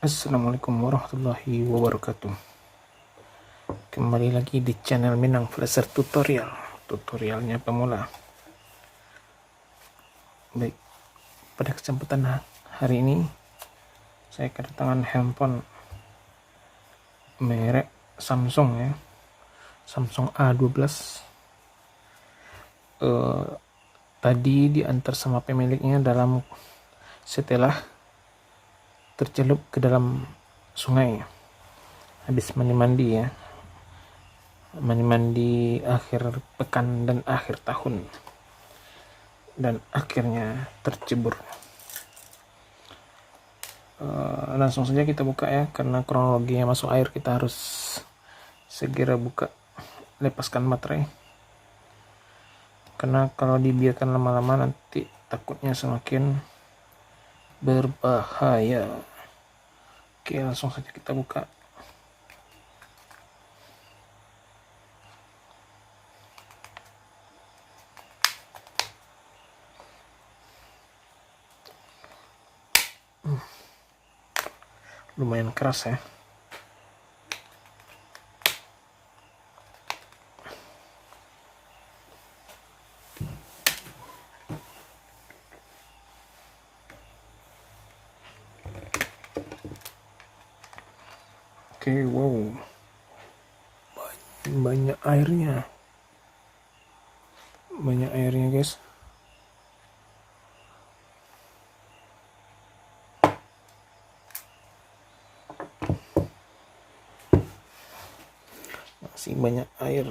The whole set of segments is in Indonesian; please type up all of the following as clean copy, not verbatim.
Assalamualaikum warahmatullahi wabarakatuh. Kembali lagi di channel Minang Flasher Tutorial, tutorialnya pemula. Baik, pada kesempatan hari ini saya kedatangan handphone merek Samsung ya, Samsung A12. Tadi diantar sama pemiliknya setelah tercelup ke dalam sungai habis mandi-mandi ya, mandi akhir pekan dan akhir tahun, dan akhirnya tercebur. Langsung saja kita buka ya, karena kronologinya masuk air, kita harus segera buka, lepaskan baterai, karena kalau dibiarkan lama-lama nanti takutnya semakin berbahaya. Oke, langsung saja kita buka. Lumayan keras ya. Oke, wow, banyak airnya guys. Masih banyak air.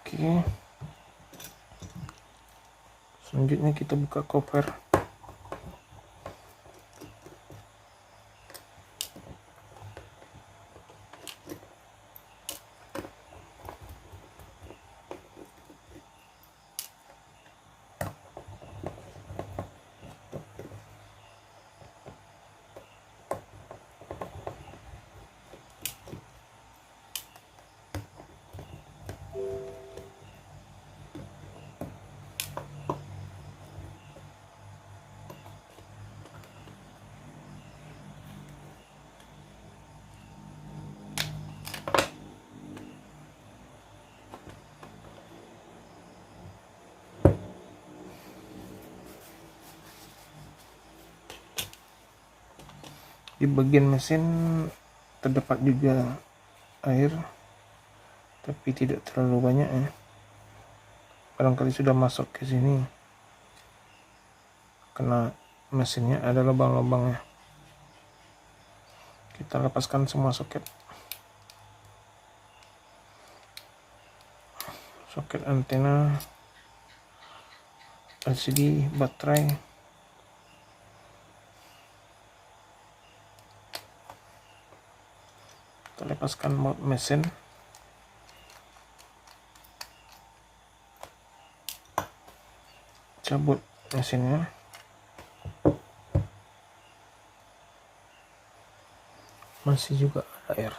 Oke, selanjutnya kita buka cover. Di bagian mesin terdapat juga air, tapi tidak terlalu banyak ya. Barangkali sudah masuk ke sini karena mesinnya ada lubang-lubangnya. Kita lepaskan semua soket antena, LCD, baterai. Kita lepaskan mount mesin. Cabut mesinnya. Masih juga ada air.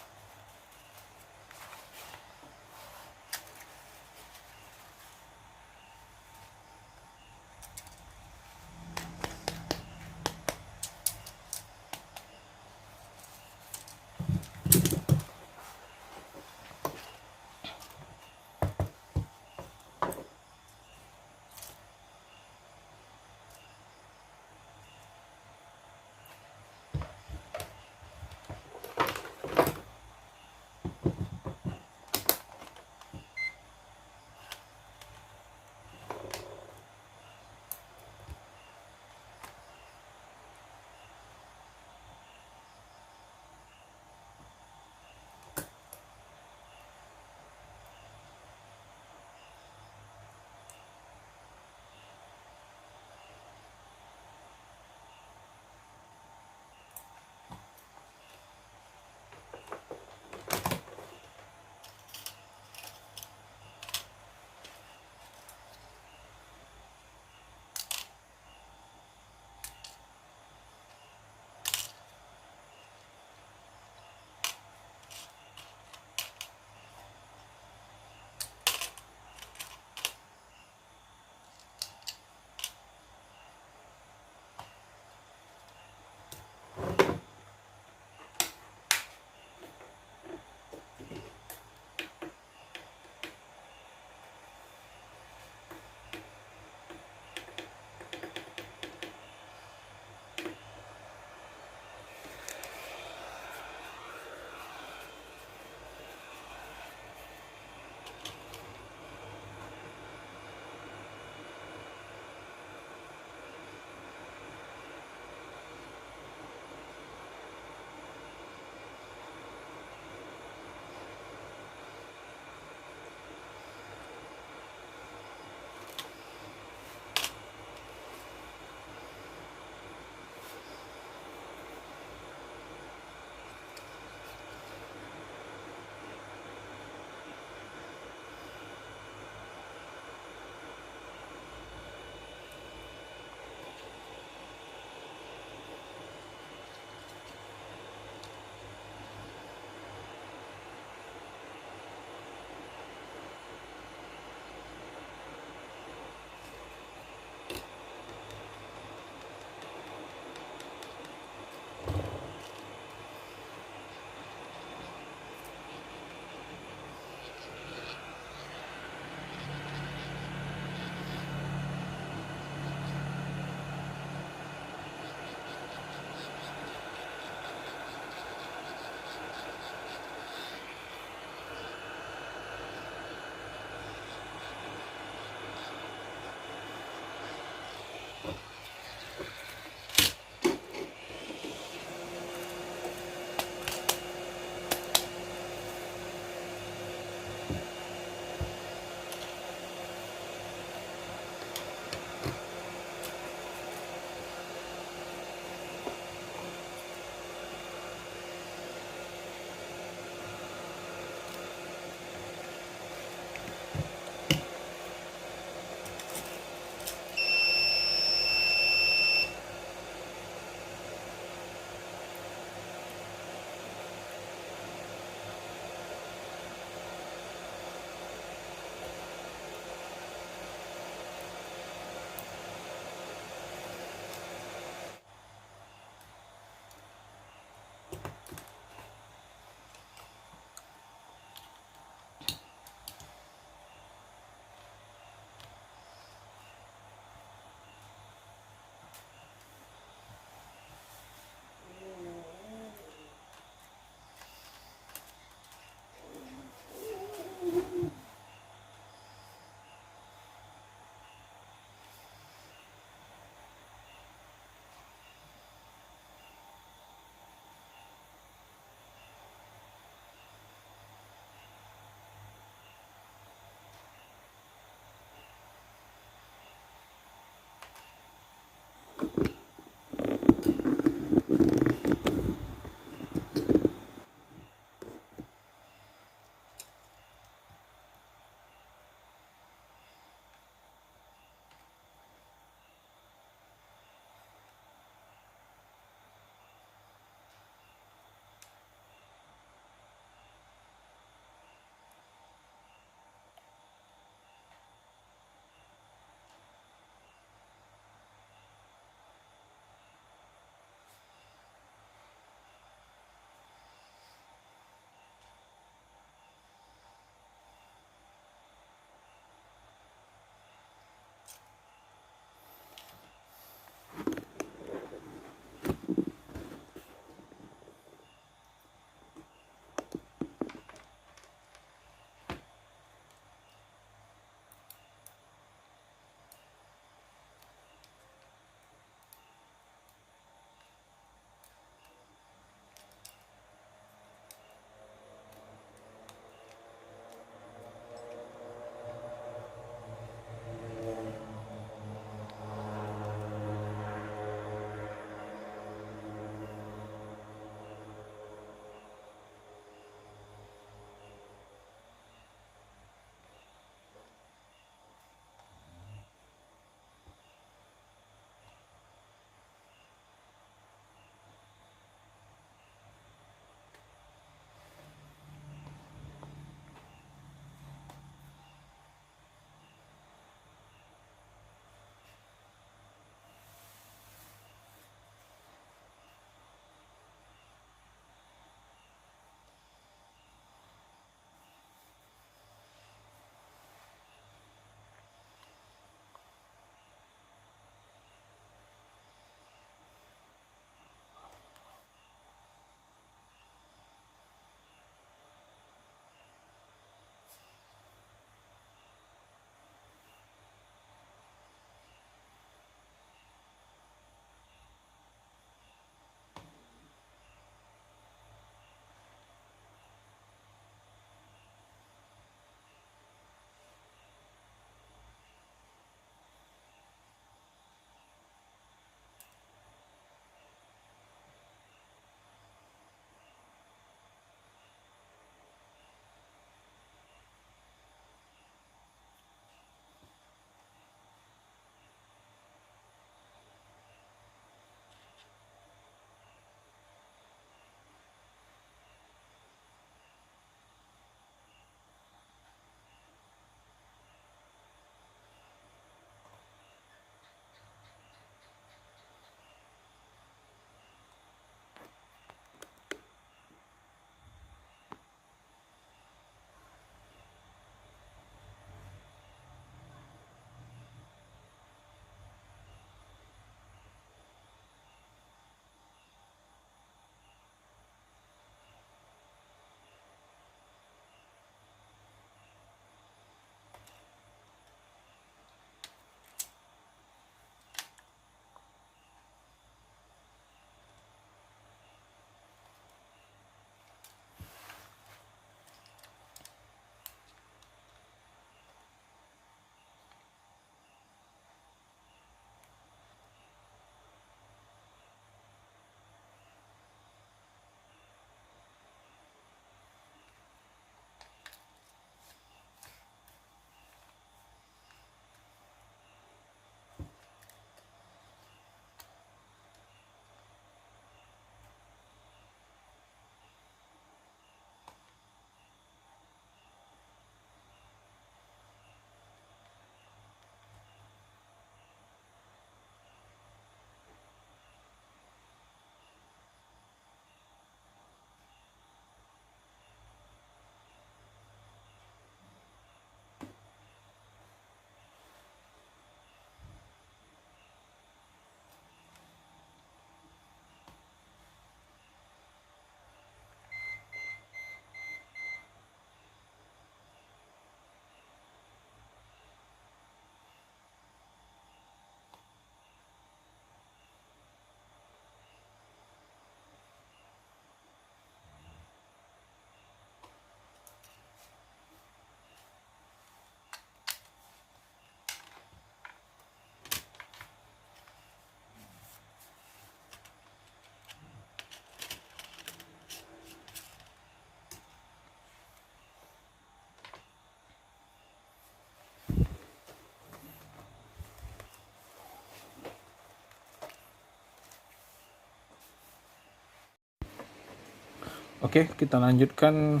Oke, kita lanjutkan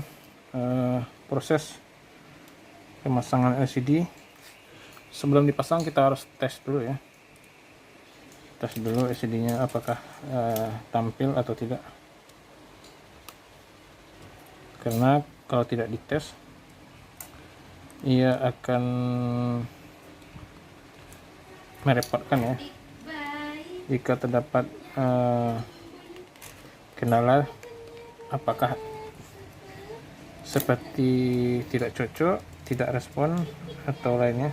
proses pemasangan LCD. Sebelum dipasang kita harus tes dulu ya, tes dulu LCD-nya apakah tampil atau tidak, karena kalau tidak dites ia akan merepotkan ya jika terdapat kendala, apakah seperti tidak cocok, tidak respon, atau lainnya.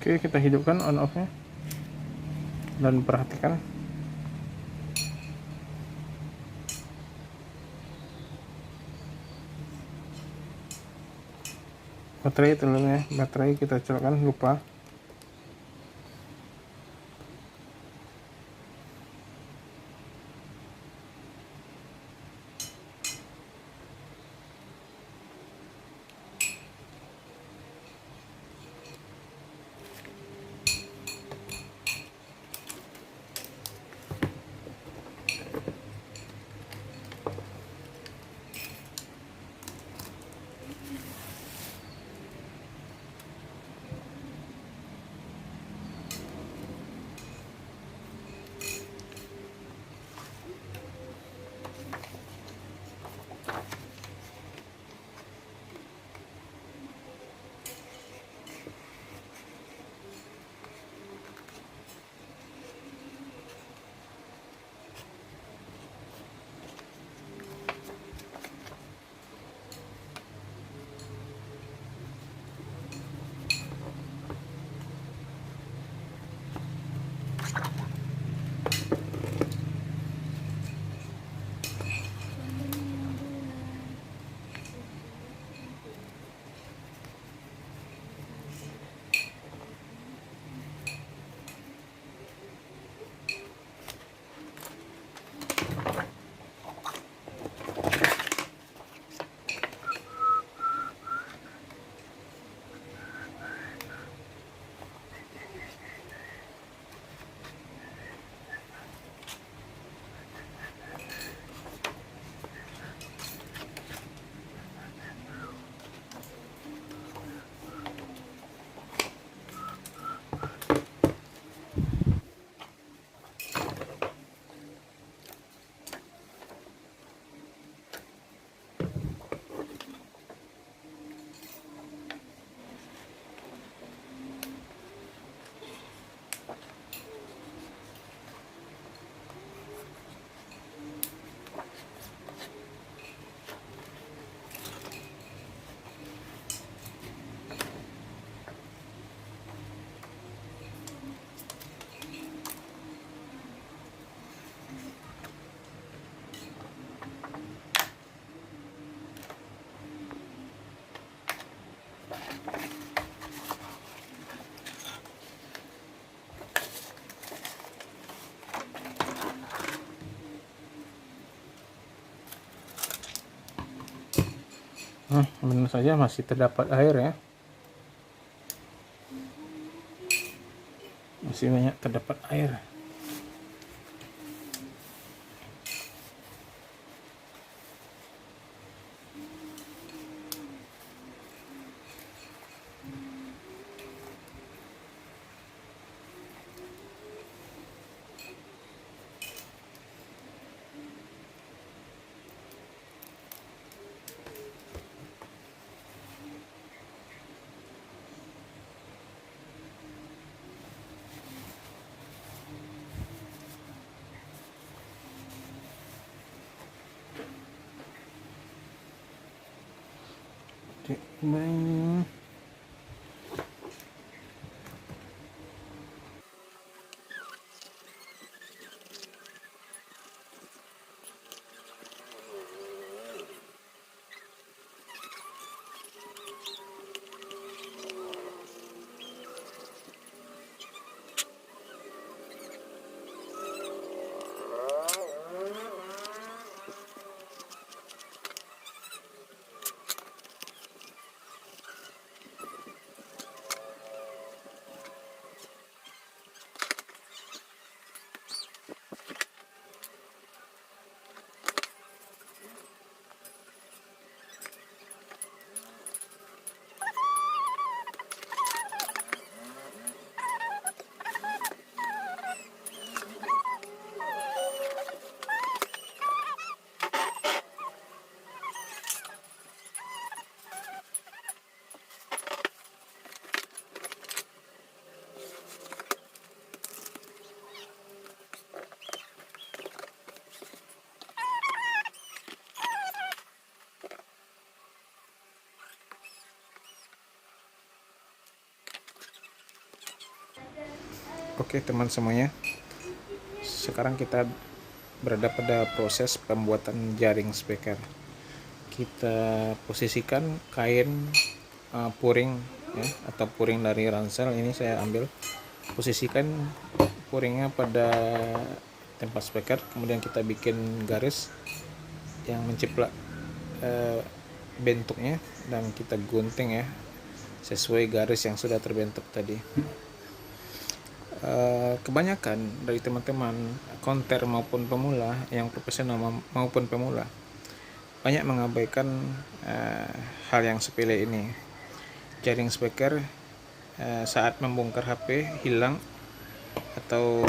Oke, kita hidupkan on off nya dan perhatikan baterai telurnya. Baterai kita colokkan, lupa. Benar saja masih terdapat air ya, masih banyak terdapat air. Baik. Oke teman semuanya, sekarang kita berada pada proses pembuatan jaring speaker. Kita posisikan kain puring ya, atau puring dari ransel. Ini saya ambil, posisikan puringnya pada tempat speaker, kemudian kita bikin garis yang menciplak bentuknya dan kita gunting ya sesuai garis yang sudah terbentuk tadi. Kebanyakan dari teman-teman konter maupun pemula, yang profesional maupun pemula, banyak mengabaikan hal yang sepele ini. Jaring speaker saat membongkar HP hilang atau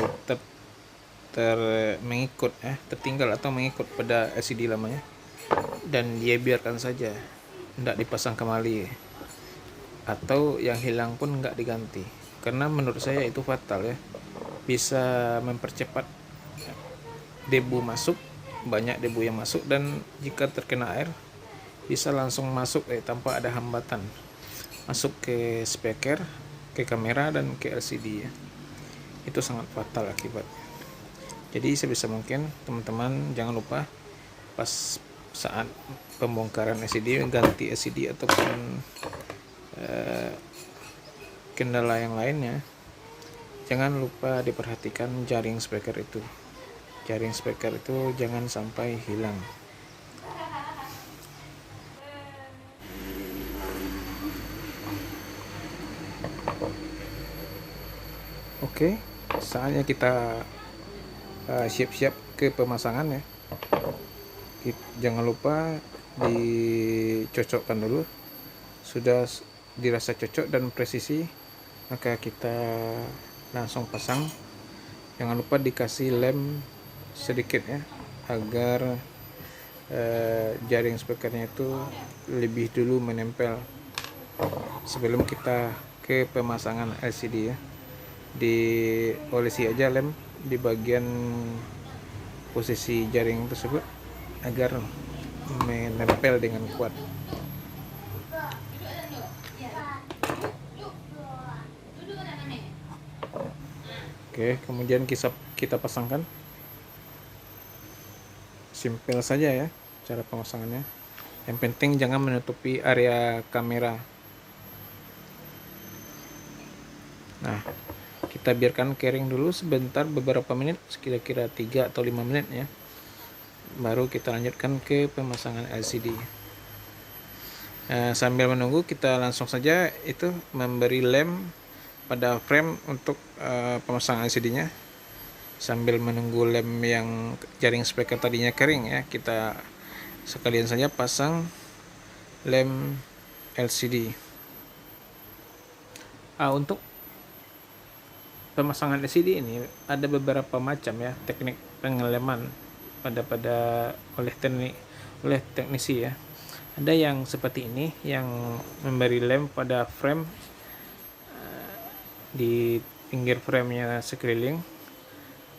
mengikut tertinggal atau mengikut pada LCD lamanya, dan dia biarkan saja, tidak dipasang kembali, atau yang hilang pun nggak diganti. Karena menurut saya itu fatal ya, bisa mempercepat debu masuk, banyak debu yang masuk, dan jika terkena air bisa langsung masuk tanpa ada hambatan, masuk ke speaker, ke kamera, dan ke LCD ya. Itu sangat fatal akibatnya. Jadi sebisa mungkin teman-teman jangan lupa pas saat pembongkaran LCD ganti LCD ataupun kendala yang lainnya, jangan lupa diperhatikan jaring speaker itu. Jaring speaker itu jangan sampai hilang. Oke, saatnya kita siap-siap ke pemasangan ya. Jangan lupa dicocokkan dulu. Sudah dirasa cocok dan presisi, maka kita langsung pasang. Jangan lupa dikasih lem sedikit ya, agar jaring speakernya itu lebih dulu menempel sebelum kita ke pemasangan LCD ya. Diolesi aja lem di bagian posisi jaring tersebut agar menempel dengan kuat. Oke, kemudian kita pasangkan. Simpel saja ya cara pemasangannya. Yang penting jangan menutupi area kamera. Nah, kita biarkan kering dulu sebentar, beberapa menit, kira-kira 3 atau 5 menit ya. Baru kita lanjutkan ke pemasangan LCD. Sambil menunggu, kita langsung saja itu memberi lem pada frame untuk pemasangan LCD-nya. Sambil menunggu lem yang jaring speaker tadinya kering ya, kita sekalian saja pasang lem LCD. Untuk pemasangan LCD ini ada beberapa macam ya teknik pengeleman oleh teknisi ya. Ada yang seperti ini, yang memberi lem pada frame di pinggir framenya sekeliling.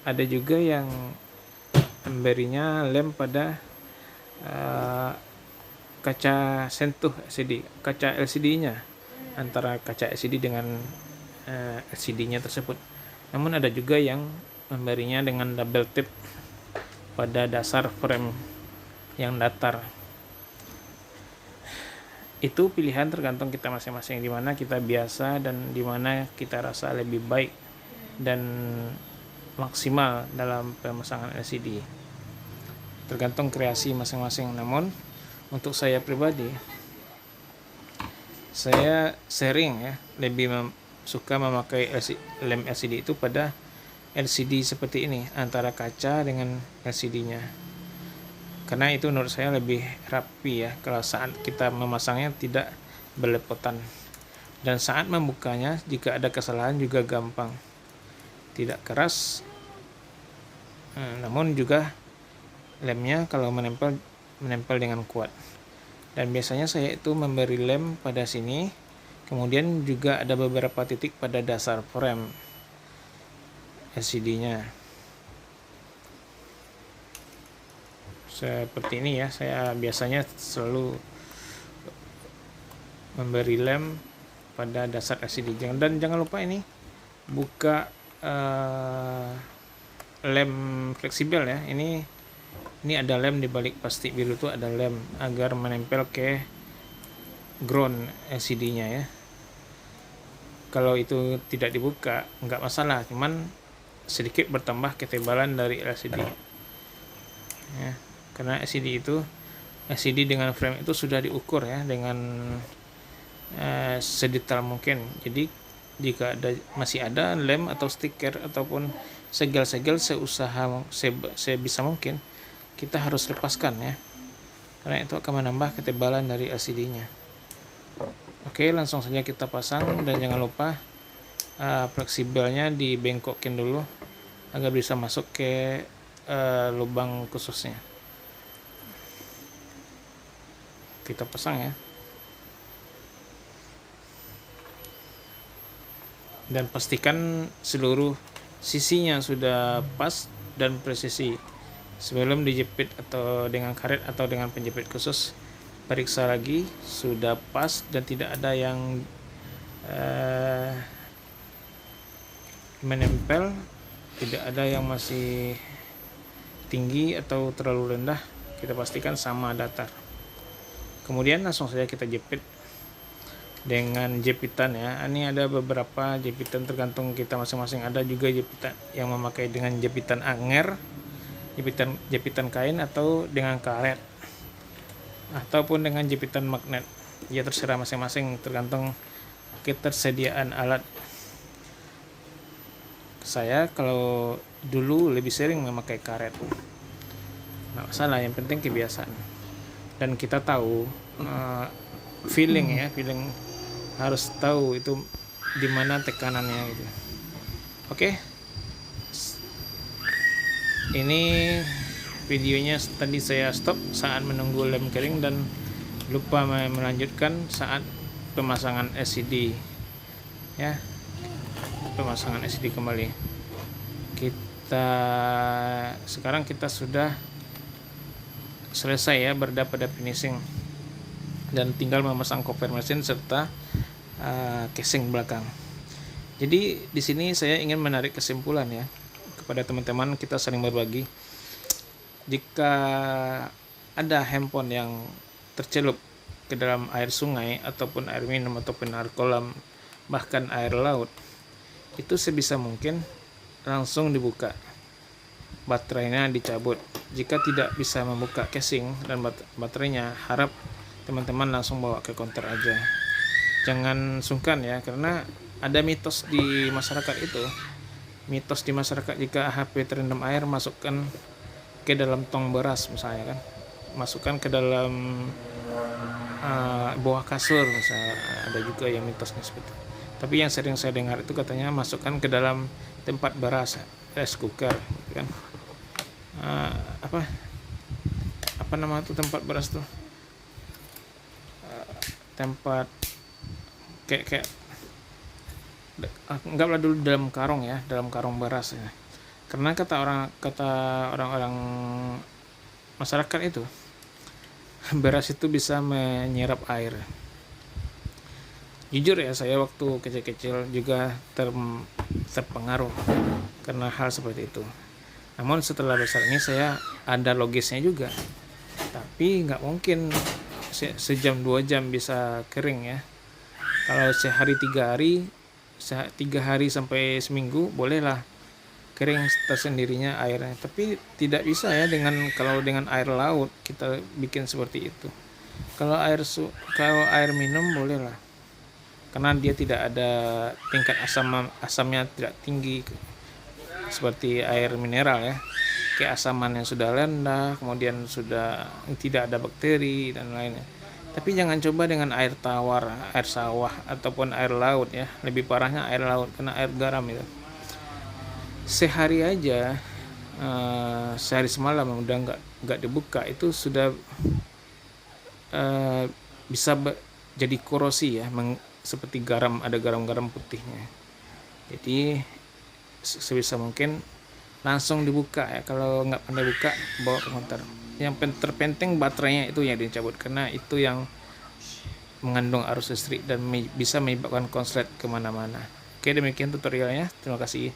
Ada juga yang memberinya lem pada kaca sentuh LCD, kaca LCD-nya, antara kaca LCD dengan LCD-nya tersebut. Namun ada juga yang memberinya dengan double tip pada dasar frame yang datar. Itu pilihan tergantung kita masing-masing, di mana kita biasa dan di mana kita rasa lebih baik dan maksimal dalam pemasangan LCD. Tergantung kreasi masing-masing. Namun untuk saya pribadi, saya sering ya lebih suka memakai lem LCD itu pada LCD seperti ini, antara kaca dengan LCD-nya. Karena itu menurut saya lebih rapi ya, kalau saat kita memasangnya tidak belepotan, dan saat membukanya jika ada kesalahan juga gampang, tidak keras. Namun juga lemnya kalau menempel dengan kuat. Dan biasanya saya itu memberi lem pada sini, kemudian juga ada beberapa titik pada dasar frame LCD-nya. Seperti ini ya, saya biasanya selalu memberi lem pada dasar LCD. Dan jangan lupa ini buka lem fleksibel ya. Ini ada lem di balik plastik biru itu, ada lem agar menempel ke ground LCD-nya ya. Kalau itu tidak dibuka nggak masalah, cuman sedikit bertambah ketebalan dari LCD ya, karena LCD dengan frame itu sudah diukur ya dengan sedetail mungkin. Jadi jika masih ada lem atau stiker ataupun segel-segel, sebisa mungkin kita harus lepaskan ya, karena itu akan menambah ketebalan dari LCD-nya. Oke, langsung saja kita pasang, dan jangan lupa fleksibelnya dibengkokin dulu agar bisa masuk ke lubang khususnya. Kita pasang ya, dan pastikan seluruh sisinya sudah pas dan presisi. Sebelum dijepit atau dengan karet atau dengan penjepit khusus, periksa lagi sudah pas dan tidak ada yang menempel, tidak ada yang masih tinggi atau terlalu rendah. Kita pastikan sama datar. Kemudian langsung saja kita jepit dengan jepitan ya. Ini ada beberapa jepitan tergantung kita masing-masing. Ada juga jepitan yang memakai dengan jepitan anger, jepitan kain, atau dengan karet, ataupun dengan jepitan magnet. Ya terserah masing-masing, tergantung ketersediaan alat. Saya kalau dulu lebih sering memakai karet, nggak masalah, yang penting kebiasaan. Dan kita tahu feeling harus tahu itu di mana tekanannya gitu. Oke. Ini videonya tadi saya stop saat menunggu lem kering dan lupa melanjutkan saat pemasangan LCD ya. Pemasangan LCD kembali. Sekarang kita sudah selesai ya, berada pada finishing, dan tinggal memasang cover mesin serta casing belakang. Jadi di sini saya ingin menarik kesimpulan ya kepada teman-teman, kita saling berbagi. Jika ada handphone yang tercelup ke dalam air sungai ataupun air minum ataupun air kolam, bahkan air laut, itu sebisa mungkin langsung dibuka, baterainya dicabut. Jika tidak bisa membuka casing dan baterainya, harap teman-teman langsung bawa ke counter aja. Jangan sungkan ya, karena ada mitos di masyarakat jika HP terendam air, masukkan ke dalam tong beras misalnya kan, masukkan ke dalam bawah kasur misalnya. Ada juga yang mitosnya seperti itu. Tapi yang sering saya dengar itu katanya masukkan ke dalam tempat beras, rice cooker gitu kan. Apa nama itu tempat beras tuh, tempat kayak anggaplah dulu dalam karung ya, dalam karung beras ya. Karena kata orang-orang masyarakat itu, beras itu bisa menyerap air. Jujur ya, saya waktu kecil-kecil juga terpengaruh karena hal seperti itu. Namun setelah besar ini saya ada logisnya juga. Tapi nggak mungkin sejam 2 jam bisa kering ya. Kalau sehari 3 hari sampai seminggu bolehlah kering tersendirinya airnya. Tapi tidak bisa ya kalau dengan air laut kita bikin seperti itu. Kalau air minum bolehlah, karena dia tidak ada tingkat asamnya tidak tinggi seperti air mineral ya. Keasamannya sudah rendah, kemudian sudah tidak ada bakteri dan lainnya. Tapi jangan coba dengan air tawar, air sawah, ataupun air laut ya. Lebih parahnya air laut, karena air garam itu. Sehari aja, sehari semalam udah nggak dibuka, itu sudah bisa jadi korosi ya, seperti garam, ada garam-garam putihnya. Jadi sebisa mungkin langsung dibuka ya. Kalau nggak pandai buka, bawa ke counter. Yang terpenting baterainya itu yang dicabut, karena itu yang mengandung arus listrik dan bisa menyebabkan konslet kemana-mana. Oke, demikian tutorialnya. Terima kasih.